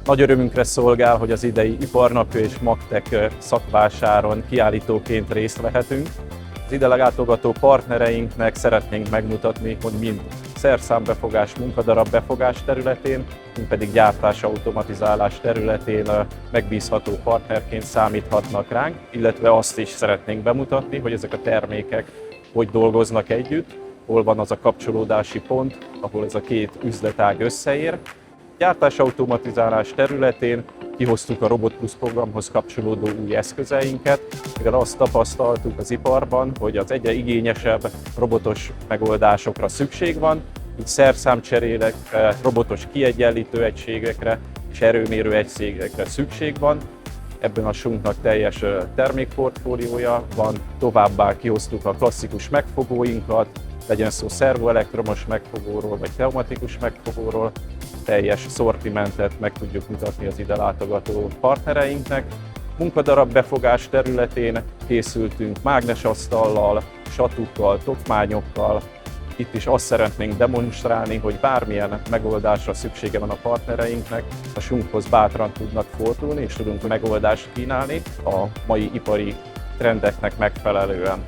Nagy örömünkre szolgál, hogy az idei Iparnapja és Magtech szakvásáron kiállítóként részt vehetünk. Az ide látogató partnereinknek szeretnénk megmutatni, hogy mind szerszámbefogás, munkadarabbefogás területén, mind pedig gyártás-automatizálás területén megbízható partnerként számíthatnak ránk, illetve azt is szeretnénk bemutatni, hogy ezek a termékek hogy dolgoznak együtt, hol van az a kapcsolódási pont, ahol ez a két üzletág összeér. Gyártás-automatizálás területén kihoztuk a Robot Plus programhoz kapcsolódó új eszközeinket, mivel azt tapasztaltuk az iparban, hogy az egyre igényesebb robotos megoldásokra szükség van, így szerszámcserélekre, robotos kiegyenlítő egységekre és erőmérő egységekre szükség van. Ebben a sunknak teljes termékportfóliója van, továbbá kihoztuk a klasszikus megfogóinkat, legyen szó szervoelektromos megfogóról vagy pneumatikus megfogóról, teljes szortimentet meg tudjuk mutatni az ide látogató partnereinknek. Munkadarabbefogás területén készültünk mágnesasztallal, satukkal, tokmányokkal. Itt is azt szeretnénk demonstrálni, hogy bármilyen megoldásra szüksége van a partnereinknek, a sunkhoz bátran tudnak fordulni, és tudunk megoldást kínálni a mai ipari trendeknek megfelelően.